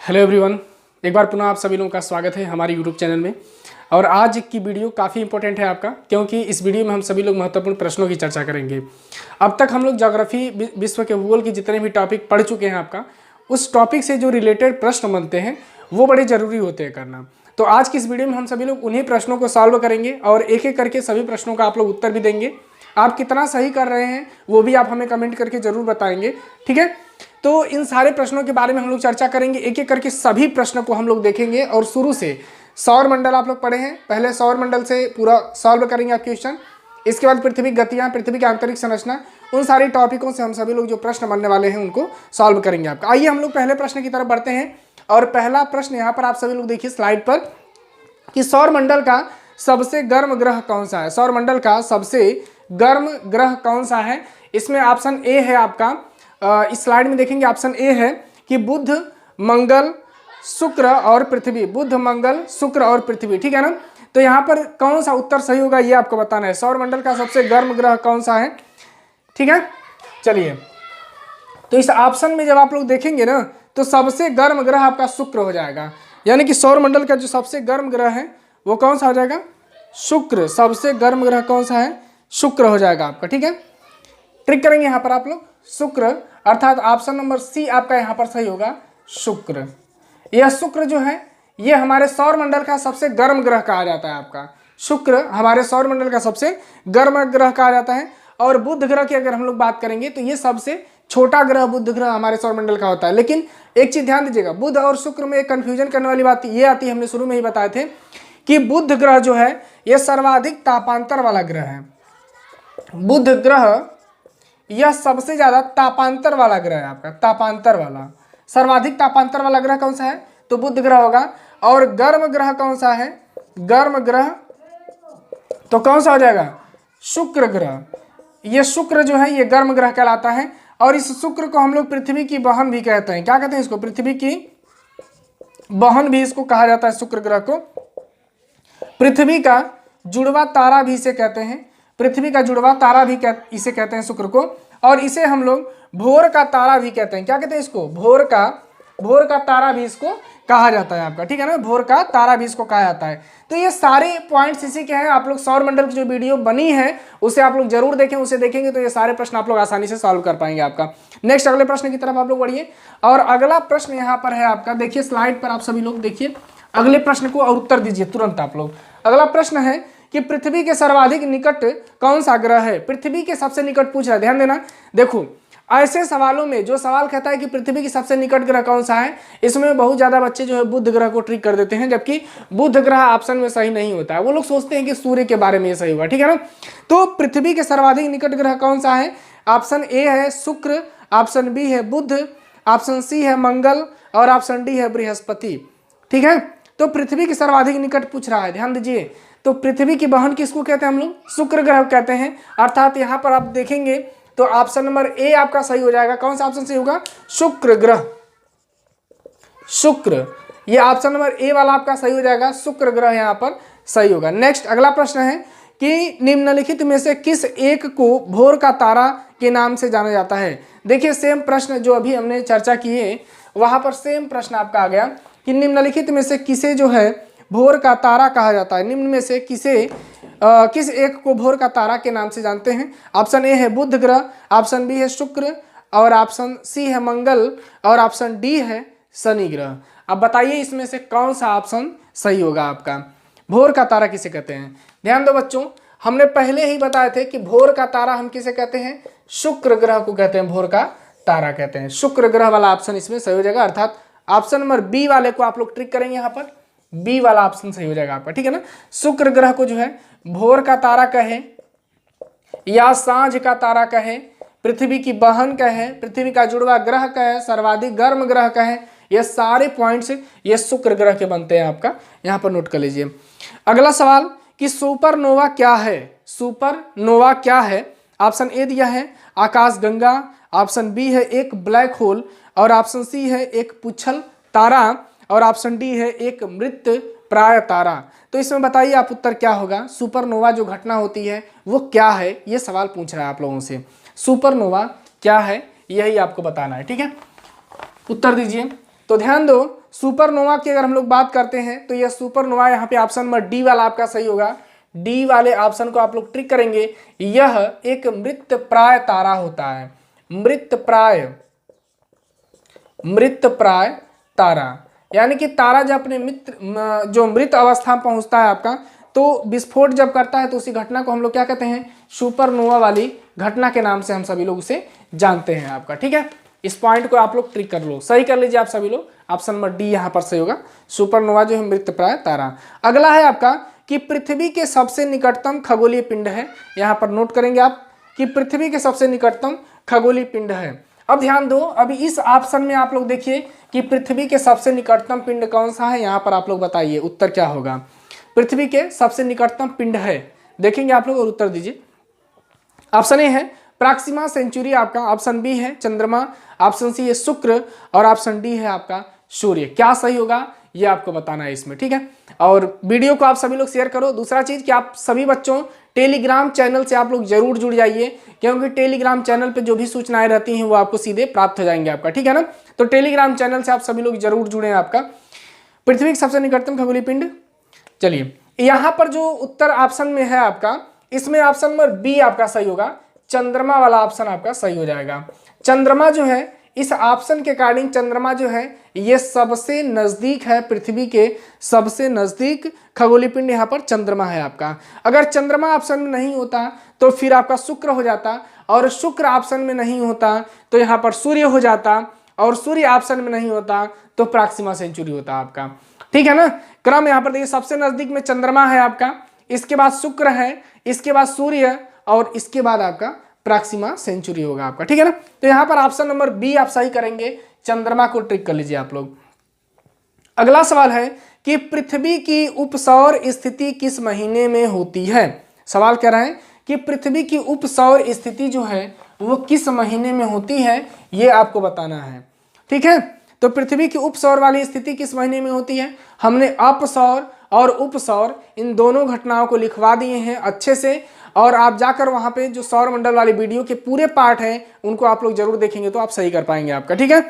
Hello everyone, एक बार पुनः आप सभी लोगों का स्वागत है हमारे यूट्यूब चैनल में। और आज की वीडियो काफ़ी इंपॉर्टेंट है आपका, क्योंकि इस वीडियो में हम सभी लोग महत्वपूर्ण प्रश्नों की चर्चा करेंगे। अब तक हम लोग ज्योग्राफी, विश्व के भूगोल के जितने भी टॉपिक पढ़ चुके हैं आपका, उस टॉपिक से जो रिलेटेड प्रश्न बनते हैं वो बड़े ज़रूरी होते हैं करना। तो आज की इस वीडियो में हम सभी लोग उन्हीं प्रश्नों को सॉल्व करेंगे और एक एक करके सभी प्रश्नों का आप लोग उत्तर भी देंगे। आप कितना सही कर रहे हैं वो भी आप हमें कमेंट करके ज़रूर बताएंगे, ठीक है। तो इन सारे प्रश्नों के बारे में हम लोग चर्चा करेंगे, एक एक करके सभी प्रश्नों को हम लोग देखेंगे। और शुरू से सौर मंडल आप लोग पढ़े हैं, पहले सौर मंडल से पूरा सॉल्व करेंगे आप क्वेश्चन। इसके बाद पृथ्वी गतियाँ, पृथ्वी की आंतरिक संरचना, उन सारी टॉपिकों से हम सभी लोग जो प्रश्न बनने वाले हैं उनको सॉल्व करेंगे आपका। आइए हम लोग पहले प्रश्न की तरफ बढ़ते हैं। और पहला प्रश्न यहाँ पर आप सभी लोग देखिए स्लाइड पर कि सौर मंडल का सबसे गर्म ग्रह कौन सा है। सौर मंडल का सबसे गर्म ग्रह कौन सा है? इसमें ऑप्शन ए है आपका, इस स्लाइड में देखेंगे ऑप्शन ए है कि बुध, मंगल, शुक्र और पृथ्वी। बुध, मंगल, शुक्र और पृथ्वी, ठीक है ना। तो यहाँ पर कौन सा उत्तर सही होगा ये आपको बताना है। सौर मंडल का सबसे गर्म ग्रह कौन सा है, ठीक है। चलिए, तो इस ऑप्शन में जब आप लोग देखेंगे ना तो सबसे गर्म ग्रह आपका शुक्र हो जाएगा। यानी कि सौर मंडल का जो सबसे गर्म ग्रह है वो कौन सा हो जाएगा? शुक्र। सबसे गर्म ग्रह कौन सा है? शुक्र हो जाएगा आपका, ठीक है। ट्रिक करेंगे यहाँ पर आप लोग, शुक्र, अर्थात ऑप्शन नंबर सी आपका यहाँ पर सही होगा, शुक्र। यह शुक्र जो है ये हमारे सौर मंडल का सबसे गर्म ग्रह कहा जाता है आपका। शुक्र हमारे सौर मंडल का सबसे गर्म ग्रह कहा जाता है। और बुध ग्रह की अगर हम लोग बात करेंगे तो ये सबसे छोटा ग्रह बुध ग्रह हमारे सौर मंडल का होता है। लेकिन एक चीज ध्यान दीजिएगा, बुध और शुक्र में एक कंफ्यूजन करने वाली बात ये आती है, हमने शुरू में ही बताए थे कि बुध ग्रह जो है ये सर्वाधिक तापांतर वाला ग्रह है। बुध ग्रह यह सबसे ज्यादा तापांतर वाला ग्रह है आपका, तापांतर वाला। सर्वाधिक तापांतर वाला ग्रह कौन सा है? तो बुध ग्रह होगा। और गर्म ग्रह कौन सा है? गर्म ग्रह तो कौन सा हो जाएगा? शुक्र ग्रह। ये शुक्र जो है ये गर्म ग्रह कहलाता है। और इस शुक्र को हम लोग पृथ्वी की बहन भी कहते हैं। क्या कहते हैं इसको? पृथ्वी की बहन भी इसको कहा जाता है शुक्र ग्रह को। पृथ्वी का जुड़वा तारा भी इसे कहते हैं। पृथ्वी का जुड़वा तारा भी इसे कहते हैं शुक्र को। और इसे हम लोग भोर का तारा भी कहते हैं। क्या कहते हैं इसको? भोर का तारा भी इसको कहा जाता है आपका, ठीक है ना। भोर का तारा भी इसको कहा जाता है। तो ये सारे पॉइंट्स इसी के हैं। आप लोग सौर मंडल की जो वीडियो बनी है उसे आप लोग जरूर देखें, उसे देखेंगे तो ये सारे प्रश्न आप लोग आसानी से सॉल्व कर पाएंगे आपका। नेक्स्ट अगले प्रश्न की तरफ आप लोग बढ़िए। और अगला प्रश्न यहाँ पर है आपका, देखिए स्लाइड पर आप सभी लोग देखिए अगले प्रश्न को और उत्तर दीजिए तुरंत आप लोग। अगला प्रश्न है कि पृथ्वी के सर्वाधिक निकट कौन सा ग्रह है? पृथ्वी के सबसे निकट पूछ रहा है, ध्यान देना। देखो, ऐसे सवालों में जो सवाल कहता है कि पृथ्वी की सबसे निकट ग्रह कौन सा है, इसमें बहुत ज्यादा बच्चे जो है बुध ग्रह को ट्रिक कर देते हैं, जबकि बुध ग्रह ऑप्शन में सही नहीं होता है। वो लोग सोचते हैं कि सूर्य के बारे में ये सही होगा, ठीक है ना। तो पृथ्वी के सर्वाधिक निकट ग्रह कौन सा है? ऑप्शन ए है शुक्र, ऑप्शन बी है बुध, ऑप्शन सी है मंगल और ऑप्शन डी है बृहस्पति, ठीक है। तो पृथ्वी के सर्वाधिक निकट पूछ रहा है, ध्यान दीजिए। तो पृथ्वी की बहन किसको कहते हैं हम लोग? शुक्र ग्रह कहते हैं। अर्थात यहाँ पर आप देखेंगे तो ऑप्शन नंबर ए आपका सही हो जाएगा। कौन सा ऑप्शन सही होगा? शुक्र ग्रह। शुक्र, ये ऑप्शन नंबर ए वाला आपका सही हो जाएगा, शुक्र ग्रह यहाँ पर सही होगा। नेक्स्ट अगला प्रश्न है कि निम्नलिखित में से किस एक को भोर का तारा के नाम से जाना जाता है? देखिए सेम प्रश्न जो अभी हमने चर्चा किए वहां पर सेम प्रश्न आपका आ गया कि निम्नलिखित में से किसे जो है भोर का तारा कहा जाता है। निम्न में से किस एक को भोर का तारा के नाम से जानते हैं? ऑप्शन ए है बुध ग्रह, ऑप्शन बी है शुक्र और ऑप्शन सी है मंगल और ऑप्शन डी है शनि ग्रह। अब बताइए इसमें से कौन सा ऑप्शन सही होगा आपका? भोर का तारा किसे कहते हैं? ध्यान दो बच्चों, हमने पहले ही बताए थे कि भोर का तारा हम किसे कहते हैं? शुक्र ग्रह को कहते हैं, भोर का तारा कहते हैं। शुक्र ग्रह वाला ऑप्शन इसमें सही हो जाएगा। अर्थात ऑप्शन नंबर बी वाले को आप लोग ट्रिक करेंगे, यहाँ पर बी वाला ऑप्शन सही हो जाएगा आपका, ठीक है ना। शुक्र ग्रह को जो है भोर का तारा कहे या सांझ का तारा कहे, पृथ्वी की बहन कहे, पृथ्वी का जुड़वा ग्रह कहे, सर्वाधिक गर्म ग्रह कहे, ये सारे पॉइंट्स ये शुक्र ग्रह के बनते हैं आपका, यहाँ पर नोट कर लीजिए। अगला सवाल कि सुपरनोवा क्या है? सुपरनोवा क्या है? ऑप्शन ए दिया है आकाशगंगा, ऑप्शन बी है एक ब्लैक होल और ऑप्शन सी है एक पुच्छल तारा और ऑप्शन डी है एक मृत प्राय तारा। तो इसमें बताइए आप उत्तर क्या होगा? सुपरनोवा जो घटना होती है वो क्या है? ये सवाल पूछ रहा है आप लोगों से। सुपरनोवा क्या है यही आपको बताना है, ठीक है। उत्तर दीजिए। तो ध्यान दो, सुपरनोवा की अगर हम लोग बात करते हैं तो यह सुपरनोवा यहाँ पे ऑप्शन नंबर डी वाला आपका सही होगा। डी वाले ऑप्शन को आप लोग ट्रिक करेंगे। यह एक मृतप्राय तारा होता है, मृतप्राय तारा, यानी कि तारा जब अपने जो मृत अवस्था में पहुंचता है आपका, तो विस्फोट जब करता है तो उसी घटना को हम लोग क्या कहते हैं, सुपरनोवा वाली घटना के नाम से हम सभी लोग उसे जानते हैं आपका। ठीक है, इस पॉइंट को आप लोग ट्रिक कर लो, सही कर लीजिए आप सभी लोग। ऑप्शन नंबर डी यहाँ पर सही होगा, सुपरनोवा जो है मृतप्राय तारा। अगला है आपका कि पृथ्वी के सबसे निकटतम खगोलीय पिंड है। यहाँ पर नोट करेंगे आप कि पृथ्वी के सबसे निकटतम खगोलीय पिंड है। अब ध्यान दो, अभी इस ऑप्शन में आप लोग देखिए कि पृथ्वी के सबसे निकटतम पिंड कौन सा है, यहाँ पर आप लोग बताइए उत्तर क्या होगा। पृथ्वी के सबसे निकटतम पिंड है, देखेंगे आप लोग और उत्तर दीजिए। ऑप्शन ए है प्रॉक्सिमा सेंचुरी आपका, ऑप्शन बी है चंद्रमा, ऑप्शन सी है शुक्र और ऑप्शन डी है आपका सूर्य। क्या सही होगा ये आपको बताना है इसमें। ठीक है, और वीडियो को आप सभी लोग शेयर करो। दूसरा चीज कि आप सभी बच्चों टेलीग्राम चैनल से आप लोग जरूर जुड़ जाइए, क्योंकि टेलीग्राम चैनल पे जो भी सूचनाएं रहती हैं वो आपको सीधे प्राप्त हो जाएंगे आपका। ठीक है ना, तो टेलीग्राम चैनल से आप सभी लोग जरूर जुड़े आपका। पृथ्वी के सबसे निकटतम खगोलीय पिंड, चलिए यहाँ पर जो उत्तर ऑप्शन में है आपका, इसमें ऑप्शन नंबर बी आपका सही होगा, चंद्रमा वाला ऑप्शन आपका सही हो जाएगा। चंद्रमा जो है, इस ऑप्शन के अकॉर्डिंग चंद्रमा जो है ये सबसे नजदीक है, पृथ्वी के सबसे नजदीक खगोलीय पिंड यहाँ पर चंद्रमा है आपका। अगर चंद्रमा ऑप्शन में नहीं होता तो फिर आपका शुक्र हो जाता, और शुक्र ऑप्शन में नहीं होता तो यहाँ पर सूर्य हो जाता, और सूर्य ऑप्शन में नहीं होता तो प्रॉक्सिमा सेंचुरी होता आपका। ठीक है ना, क्रम यहाँ पर देखिए, सबसे नजदीक में चंद्रमा है आपका, इसके बाद शुक्र है, इसके बाद सूर्य, और इसके बाद आपका प्रॉक्सिमा सेंचुरी होगा आपका। ठीक है ना, तो यहाँ पर ऑप्शन नंबर बी आप सही करेंगे, चंद्रमा को ट्रिक कर लीजिए आप लोग। अगला सवाल है कि पृथ्वी की उपसौर स्थिति किस महीने में होती है। सवाल कह रहा है कि पृथ्वी की उपसौर स्थिति जो है वो किस महीने में होती है, ये आपको बताना है। ठीक है, तो पृथ्वी की उपसौर वाली स्थिति किस महीने में होती है। हमने अपसौर और उपसौर इन दोनों घटनाओं को लिखवा दिए हैं अच्छे से, और आप जाकर वहां पे जो सौर मंडल वाली वीडियो के पूरे पार्ट हैं उनको आप लोग जरूर देखेंगे तो आप सही कर पाएंगे आपका। ठीक है,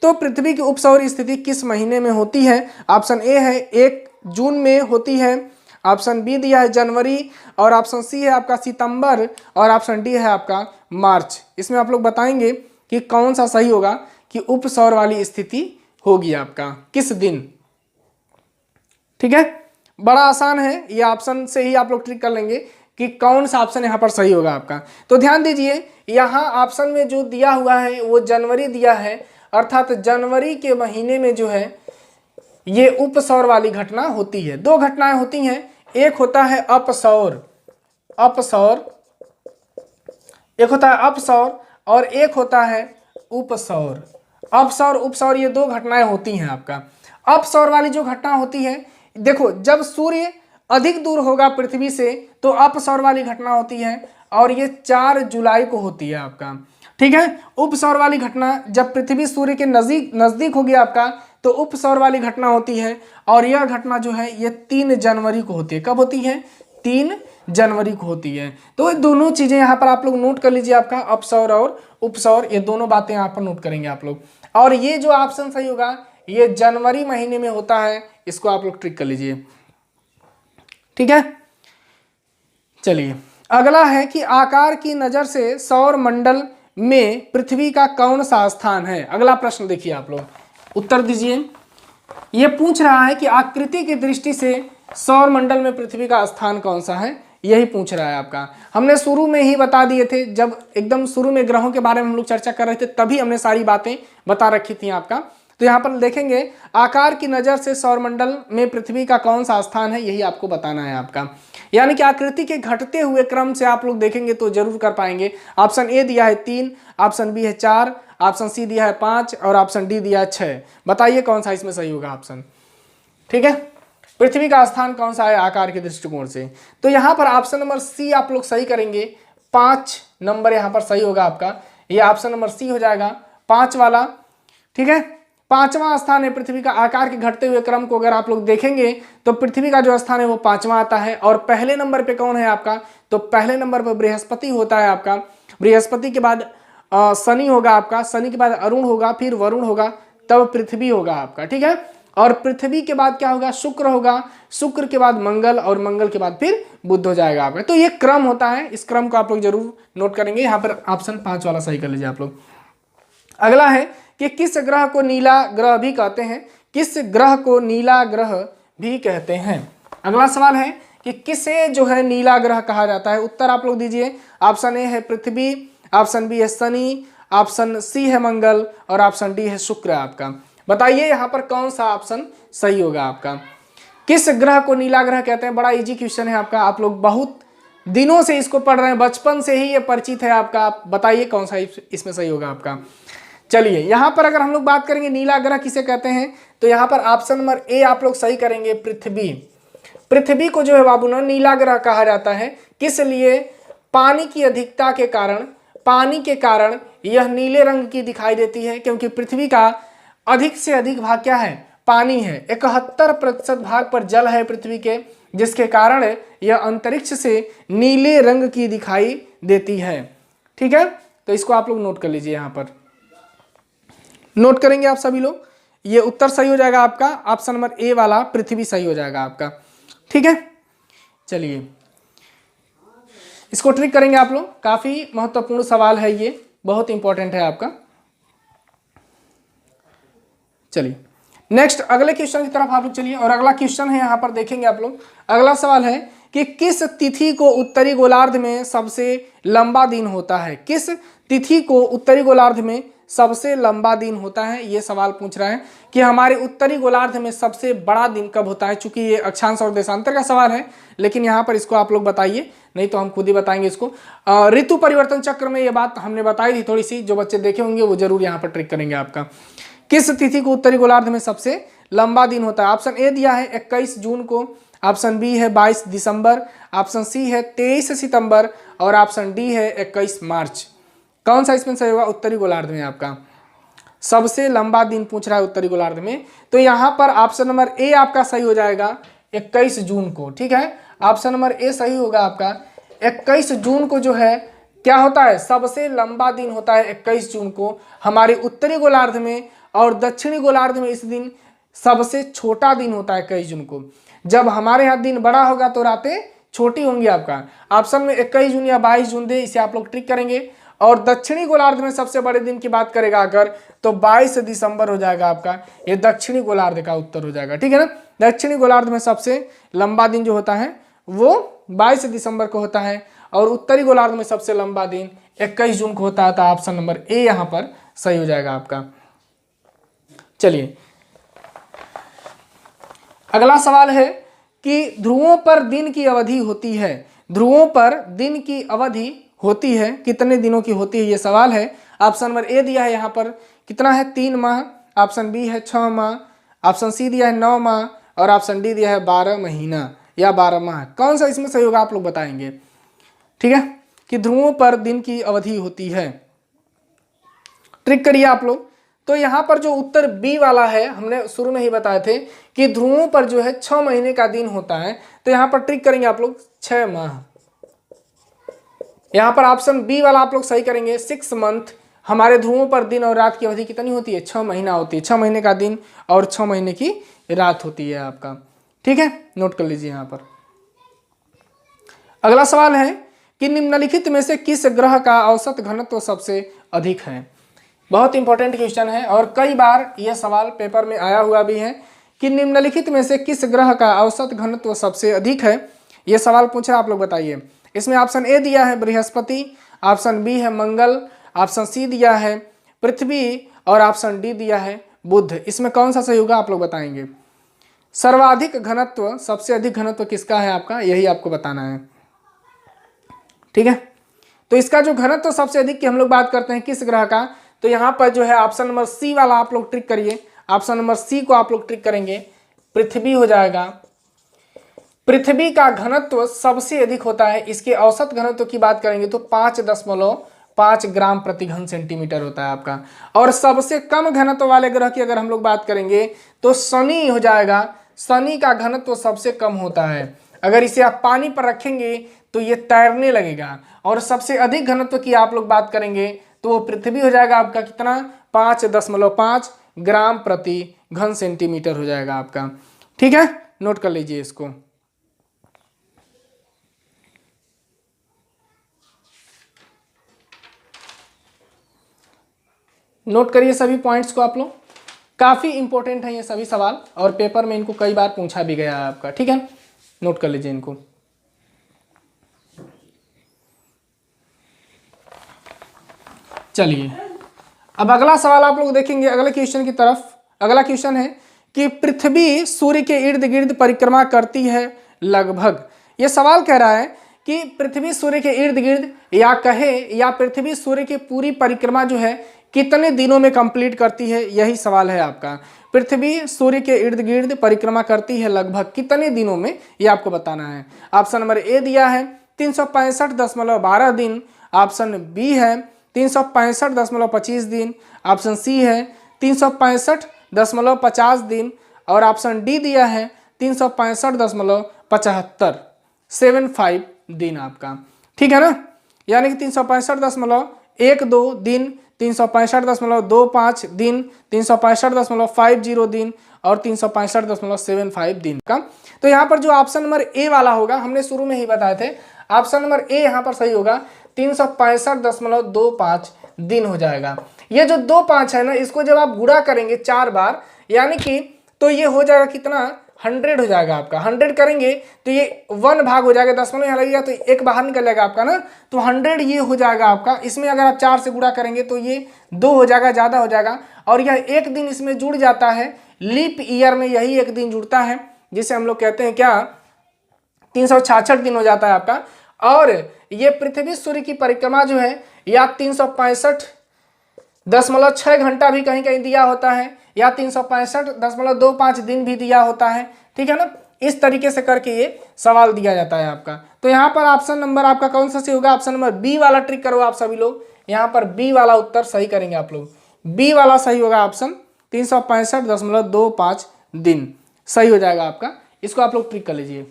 तो पृथ्वी की उपसौर स्थिति किस महीने में होती है। ऑप्शन ए है 1 जून में होती है, ऑप्शन बी दिया है जनवरी, और ऑप्शन सी है आपका सितंबर, और ऑप्शन डी है आपका मार्च। इसमें आप लोग बताएंगे कि कौन सा सही होगा कि उपसौर वाली स्थिति होगी आपका किस दिन। ठीक है, बड़ा आसान है, ये ऑप्शन से ही आप लोग ट्रिक कर लेंगे कि कौन सा ऑप्शन यहाँ पर सही होगा आपका। तो ध्यान दीजिए, यहाँ ऑप्शन में जो दिया हुआ है वो जनवरी दिया है, अर्थात जनवरी के महीने में जो है ये उपसौर वाली घटना होती है। दो घटनाएं होती हैं, एक होता है अपसौर, एक होता है अपसौर और एक होता है उपसौर। अपसौर उपसौर ये दो घटनाएं होती हैं आपका। अपसौर वाली जो घटना होती है, देखो जब सूर्य अधिक दूर होगा पृथ्वी से तो अपसौर वाली घटना होती है, और ये 4 जुलाई को होती है आपका। ठीक है, उपसौर वाली घटना जब पृथ्वी सूर्य के नजदीक होगी आपका तो उपसौर वाली घटना होती है, और यह घटना जो है ये 3 जनवरी को होती है। कब होती है, 3 जनवरी को होती है। तो ये दोनों चीजें यहाँ पर आप लोग नोट कर लीजिए, आपका अपसौर और उपसौर, ये दोनों बातें यहाँ पर नोट करेंगे आप लोग। और ये जो ऑप्शन सही होगा ये जनवरी महीने में होता है, इसको आप लोग ट्रिक कर लीजिए। ठीक है, चलिए अगला है कि आकार की नजर से सौर मंडल में पृथ्वी का कौन सा स्थान है। अगला प्रश्न देखिए आप लोग, उत्तर दीजिए। ये पूछ रहा है कि आकृति की दृष्टि से सौर मंडल में पृथ्वी का स्थान कौन सा है, यही पूछ रहा है आपका। हमने शुरू में ही बता दिए थे, जब एकदम शुरू में ग्रहों के बारे में हम लोग चर्चा कर रहे थे तभी हमने सारी बातें बता रखी थी आपका। तो यहाँ पर देखेंगे आकार की नज़र से सौरमंडल में पृथ्वी का कौन सा स्थान है, यही आपको बताना है आपका। यानी कि आकृति के घटते हुए क्रम से आप लोग देखेंगे तो जरूर कर पाएंगे। ऑप्शन ए दिया है 3, ऑप्शन बी है 4, ऑप्शन सी दिया है 5 और ऑप्शन डी दिया है 6। बताइए कौन सा इसमें सही होगा ऑप्शन। ठीक है, पृथ्वी का स्थान कौन सा है आकार के दृष्टिकोण से। तो यहाँ पर ऑप्शन नंबर सी आप लोग सही करेंगे, 5 नंबर यहाँ पर सही होगा आपका। ये ऑप्शन नंबर सी हो जाएगा, 5 वाला। ठीक है, 5वां स्थान है पृथ्वी का। आकार के घटते हुए क्रम को अगर आप लोग देखेंगे तो पृथ्वी का जो स्थान है वो 5वां आता है। और पहले नंबर पे कौन है आपका, तो पहले नंबर पर बृहस्पति होता है आपका। बृहस्पति के बाद शनि होगा आपका, शनि के बाद अरुण होगा, फिर वरुण होगा, तब पृथ्वी होगा आपका। ठीक है, और पृथ्वी के बाद क्या होगा, शुक्र होगा, शुक्र के बाद मंगल, और मंगल के बाद फिर बुध हो जाएगा आपका। तो ये क्रम होता है, इस क्रम को आप लोग जरूर नोट करेंगे। यहाँ पर ऑप्शन 5 वाला सही कर लीजिए आप लोग। अगला है कि किस ग्रह को नीला ग्रह भी कहते हैं, किस ग्रह को नीला ग्रह भी कहते हैं। अगला सवाल है कि किसे जो है नीला ग्रह कहा जाता है। उत्तर आप लोग दीजिए। ऑप्शन ए है पृथ्वी, ऑप्शन बी है शनि, ऑप्शन सी है मंगल, और ऑप्शन डी है शुक्र आपका। बताइए यहाँ पर कौन सा ऑप्शन सही होगा आपका। किस ग्रह को नीला ग्रह कहते हैं। बड़ा इजी क्वेश्चन है आपका, आप लोग बहुत दिनों से इसको पढ़ रहे हैं, बचपन से ही ये परिचित है आपका। आप बताइए कौन सा इसमें सही होगा आपका। चलिए यहाँ पर अगर हम लोग बात करेंगे नीला ग्रह किसे कहते हैं, तो यहाँ पर ऑप्शन नंबर ए आप लोग सही करेंगे, पृथ्वी। पृथ्वी को जो है बाबू ना नीला ग्रह कहा जाता है। किस लिए, पानी की अधिकता के कारण, पानी के कारण यह नीले रंग की दिखाई देती है, क्योंकि पृथ्वी का अधिक से अधिक भाग क्या है, पानी है। 71% भाग पर जल है पृथ्वी के, जिसके कारण यह अंतरिक्ष से नीले रंग की दिखाई देती है। ठीक है, तो इसको आप लोग नोट कर लीजिए, यहाँ पर नोट करेंगे आप सभी लोग। ये उत्तर सही हो जाएगा आपका, ऑप्शन नंबर ए वाला पृथ्वी सही हो जाएगा आपका। ठीक है, चलिए इसको ट्रिक करेंगे आप लोग। काफी महत्वपूर्ण सवाल है ये, बहुत इंपॉर्टेंट है आपका। चलिए नेक्स्ट अगले क्वेश्चन की तरफ आप लोग चलिए, और अगला क्वेश्चन है यहाँ पर देखेंगे आप लोग। अगला सवाल है कि किस तिथि को उत्तरी गोलार्ध में सबसे लंबा दिन होता है। किस तिथि को उत्तरी गोलार्ध में सबसे लंबा दिन होता है, ये सवाल पूछ रहा है कि हमारे उत्तरी गोलार्ध में सबसे बड़ा दिन कब होता है। चूंकि ये अक्षांश और देशांतर का सवाल है, लेकिन यहाँ पर इसको आप लोग बताइए, नहीं तो हम खुद ही बताएंगे इसको। ऋतु परिवर्तन चक्र में ये बात हमने बताई थी थोड़ी सी, जो बच्चे देखे होंगे वो जरूर यहाँ पर ट्रिक करेंगे आपका। किस तिथि को उत्तरी गोलार्ध में सबसे लंबा दिन होता है। ऑप्शन ए दिया है 21 जून को, ऑप्शन बी है 22 दिसंबर, ऑप्शन सी है 23 सितंबर, और ऑप्शन डी है 21 मार्च। कौन सा इसमें सही होगा उत्तरी गोलार्ध में आपका सबसे लंबा दिन पूछ रहा है उत्तरी गोलार्ध में, तो यहाँ पर ऑप्शन नंबर ए आपका सही हो जाएगा 21 जून को। ठीक है, ऑप्शन नंबर ए सही होगा आपका। 21 जून को जो है क्या होता है, सबसे लंबा दिन होता है 21 जून को हमारे उत्तरी गोलार्ध में, और दक्षिणी गोलार्ध में इस दिन सबसे छोटा दिन होता है 21 जून को। जब हमारे यहाँ दिन बड़ा होगा तो रातें छोटी होंगी आपका। ऑप्शन में 21 जून या 22 जून दे, इसे आप लोग ट्रिक करेंगे। और दक्षिणी गोलार्ध में सबसे बड़े दिन की बात करेगा अगर, तो 22 दिसंबर हो जाएगा आपका। ये दक्षिणी गोलार्ध का उत्तर हो जाएगा। ठीक है ना, दक्षिणी गोलार्ध में सबसे लंबा दिन जो होता है वो 22 दिसंबर को होता है, और उत्तरी गोलार्ध में सबसे लंबा दिन 21 जून को होता है। तो ऑप्शन नंबर ए यहाँ पर सही हो जाएगा आपका। चलिए अगला सवाल है कि ध्रुवों पर दिन की अवधि होती है। ध्रुवों पर दिन की अवधि होती है, कितने दिनों की होती है, ये सवाल है। ऑप्शन नंबर ए दिया है यहाँ पर कितना है, 3 माह, ऑप्शन बी है 6 माह, ऑप्शन सी दिया है 9 माह, और ऑप्शन डी दिया है 12 महीना या 12 माह। कौन सा इसमें सही होगा आप लोग बताएंगे। ठीक है, कि ध्रुवों पर दिन की अवधि होती है, ट्रिक करिए आप लोग। तो यहाँ पर जो उत्तर बी वाला है, हमने शुरू में ही बताए थे कि ध्रुवों पर जो है 6 महीने का दिन होता है, तो यहाँ पर ट्रिक करेंगे आप लोग 6 माह। यहाँ पर ऑप्शन बी वाला आप लोग सही करेंगे, 6 मंथ। हमारे ध्रुवों पर दिन और रात की अवधि कितनी होती है, 6 महीना होती है। 6 महीने का दिन और 6 महीने की रात होती है आपका। ठीक है, नोट कर लीजिए यहाँ पर। अगला सवाल है कि निम्नलिखित में से किस ग्रह का औसत घनत्व सबसे अधिक है। बहुत इंपॉर्टेंट क्वेश्चन है, और कई बार यह सवाल पेपर में आया हुआ भी है कि निम्नलिखित में से किस ग्रह का औसत घनत्व सबसे अधिक है। यह सवाल पूछा, आप लोग बताइए। इसमें ऑप्शन ए दिया है बृहस्पति, ऑप्शन बी है मंगल, ऑप्शन सी दिया है पृथ्वी, और ऑप्शन डी दिया है बुध। इसमें कौन सा सही होगा आप लोग बताएंगे। सर्वाधिक घनत्व, सबसे अधिक घनत्व किसका है आपका, यही आपको बताना है। ठीक है, तो इसका जो घनत्व सबसे अधिक की हम लोग बात करते हैं किस ग्रह का, तो यहाँ पर जो है ऑप्शन नंबर सी वाला आप लोग ट्रिक करिए। ऑप्शन नंबर सी को आप लोग ट्रिक करेंगे, पृथ्वी हो जाएगा। पृथ्वी का घनत्व सबसे अधिक होता है। इसके औसत घनत्व की बात करेंगे तो 5.5 ग्राम प्रति घन सेंटीमीटर होता है आपका। और सबसे कम घनत्व वाले ग्रह की अगर हम लोग बात करेंगे तो शनि हो जाएगा। शनि का घनत्व सबसे कम होता है। अगर इसे आप पानी पर रखेंगे तो ये तैरने लगेगा। और सबसे अधिक घनत्व की आप लोग बात करेंगे तो वो पृथ्वी हो जाएगा आपका, कितना, 5.5 ग्राम प्रति घन सेंटीमीटर हो जाएगा आपका। ठीक है, नोट कर लीजिए इसको। नोट करिए सभी पॉइंट्स को आप लोग, काफी इंपॉर्टेंट है ये सभी सवाल और पेपर में इनको कई बार पूछा भी गया है आपका। ठीक है, नोट कर लीजिए इनको। चलिए अब अगला सवाल आप लोग देखेंगे अगले क्वेश्चन की तरफ। अगला क्वेश्चन है कि पृथ्वी सूर्य के इर्द गिर्द परिक्रमा करती है लगभग। ये सवाल कह रहा है कि पृथ्वी सूर्य के इर्द गिर्द या कहे या पृथ्वी सूर्य की पूरी परिक्रमा जो है कितने दिनों में कंप्लीट करती है, यही सवाल है आपका। पृथ्वी सूर्य के इर्द गिर्द परिक्रमा करती है लगभग कितने दिनों में, ये आपको बताना है। ऑप्शन नंबर ए दिया है 365.12 दिन, ऑप्शन बी है 365.25 दिन, ऑप्शन सी है 365.50 दिन और ऑप्शन डी दिया है 365.75 दिन आपका। ठीक है ना, यानी कि 365.12 दिन, 365.25 दिन, 365.50 दिन और 365.75 दिन का। तो यहाँ पर जो ऑप्शन नंबर ए वाला होगा, हमने शुरू में ही बताए थे, ऑप्शन नंबर ए यहाँ पर सही होगा, 365.25 दिन हो जाएगा। ये जो 25 है ना, इसको जब आप गुणा करेंगे 4 बार, यानी कि तो ये हो जाएगा कितना, 100 हो जाएगा आपका। 100 करेंगे तो ये 1 भाग हो जाएगा, दशमलव यहाँ लगेगा तो 1 बाहर निकल जाएगा आपका ना, तो 100 ये हो जाएगा आपका। इसमें अगर आप 4 से गुणा करेंगे तो ये 2 हो जाएगा, ज़्यादा हो जाएगा। और यह एक दिन इसमें जुड़ जाता है, लीप ईयर में यही एक दिन जुड़ता है, जिसे हम लोग कहते हैं क्या, 366 दिन हो जाता है आपका। और ये पृथ्वी सूर्य की परिक्रमा जो है या 365.6 घंटा भी कहीं कहीं दिया होता है या 365.25 दिन भी दिया होता है। ठीक है ना, इस तरीके से करके ये सवाल दिया जाता है आपका। तो यहाँ पर ऑप्शन नंबर आपका कौन सा सही होगा, ऑप्शन नंबर बी वाला ट्रिक करो आप सभी लोग। यहाँ पर बी वाला उत्तर सही करेंगे आप लोग, बी वाला सही होगा, ऑप्शन 365.25 दिन सही हो जाएगा आपका। इसको आप लोग ट्रिक कर लीजिए,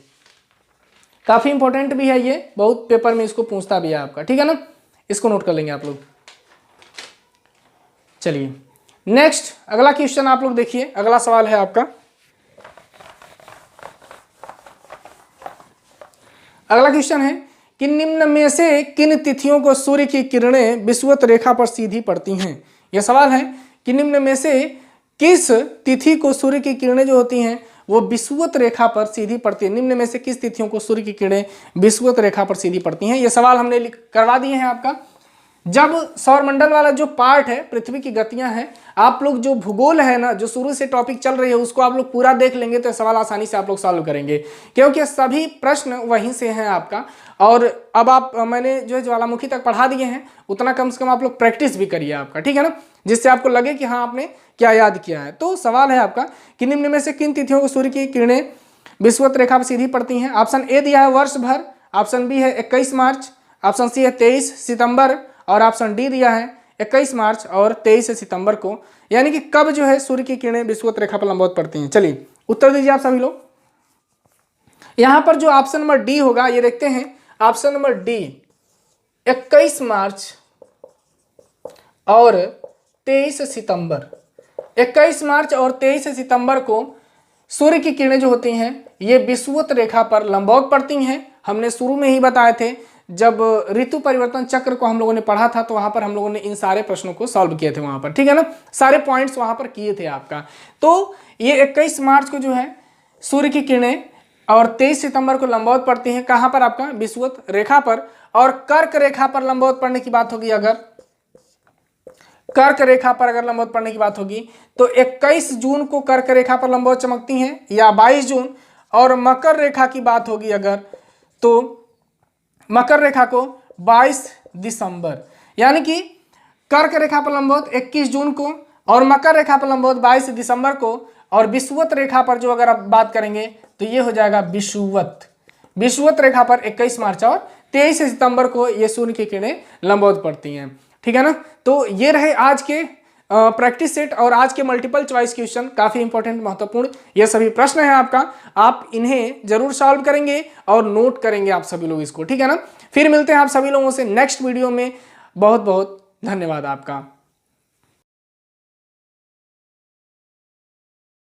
काफी इंपॉर्टेंट भी है ये, बहुत पेपर में इसको पूछता भी है आपका। ठीक है ना, इसको नोट कर लेंगे आप लोग। चलिए नेक्स्ट अगला क्वेश्चन आप लोग देखिए, अगला सवाल है आपका। अगला क्वेश्चन है कि निम्न में से किन तिथियों को सूर्य की किरणें विषुवत रेखा पर सीधी पड़ती हैं। यह सवाल है कि निम्न में से किस तिथि को सूर्य की किरणें जो होती हैं वो विषुवत रेखा पर सीधी पड़ती है। निम्न में से किस तिथियों को सूर्य की किरणें विषुवत रेखा पर सीधी पड़ती हैं। ये सवाल हमने करवा दिए हैं आपका। जब सौरमंडल वाला जो पार्ट है, पृथ्वी की गतियां हैं, आप लोग जो भूगोल है ना, जो शुरू से टॉपिक चल रही है उसको आप लोग पूरा देख लेंगे तो सवाल आसानी से आप लोग सॉल्व करेंगे, क्योंकि सभी प्रश्न वहीं से हैं आपका। और अब आप मैंने जो है ज्वालामुखी तक पढ़ा दिए हैं, उतना कम से कम आप लोग प्रैक्टिस भी करिए आपका। ठीक है ना, जिससे आपको लगे कि हाँ आपने क्या याद किया है। तो सवाल है आपका कि निम्न में से किन तिथियों को सूर्य की किरणें विषुवत रेखा पर सीधी पड़ती हैं। ऑप्शन ए दिया है वर्ष भर, ऑप्शन बी है 21 मार्च, ऑप्शन सी है 23 सितंबर और ऑप्शन डी दिया है 21 मार्च और 23 सितंबर को, यानी कि कब जो है सूर्य की किरणें विषुवत रेखा पर लंबवत पड़ती हैं। चलिए उत्तर दीजिए आप सभी लोग। यहां पर जो ऑप्शन नंबर डी होगा, ये देखते हैं, ऑप्शन नंबर डी 21 मार्च और 23 सितंबर, 21 मार्च और 23 सितंबर को सूर्य की किरणें जो होती हैं ये विषुवत रेखा पर लंबवत पड़ती हैं। हमने शुरू में ही बताए थे, जब ऋतु परिवर्तन चक्र को हम लोगों ने पढ़ा था तो वहां पर हम लोगों ने इन सारे प्रश्नों को सॉल्व किए थे वहां पर। ठीक है ना, सारे पॉइंट्स वहां पर किए थे आपका। तो ये 21 मार्च को जो है सूर्य की किरणें और 23 सितंबर को लंबवत पड़ती हैं, कहां पर आपका, विषुवत रेखा पर। और कर्क रेखा पर लंबवत पड़ने की बात होगी, अगर कर्क रेखा पर अगर लंबवत पड़ने की बात होगी तो 21 जून को कर्क रेखा पर लंबवत चमकती हैं या 22 जून। और मकर रेखा की बात होगी अगर, तो मकर रेखा को 22 दिसंबर, यानी कि कर्क रेखा पर लंबवत 21 जून को और मकर रेखा पर लंबवत 22 दिसंबर को। और विषुवत रेखा पर जो अगर आप बात करेंगे तो ये हो जाएगा विषुवत रेखा पर 21 मार्च और 23 सितंबर को ये सूर्य की किरणें लंबवत पड़ती हैं। ठीक है ना, तो ये रहे आज के प्रैक्टिस सेट और आज के मल्टीपल चॉइस क्वेश्चन, काफी इंपॉर्टेंट महत्वपूर्ण ये सभी प्रश्न है आपका। आप इन्हें जरूर सॉल्व करेंगे और नोट करेंगे आप सभी लोग इसको। ठीक है ना, फिर मिलते हैं आप सभी लोगों से नेक्स्ट वीडियो में। बहुत बहुत धन्यवाद आपका।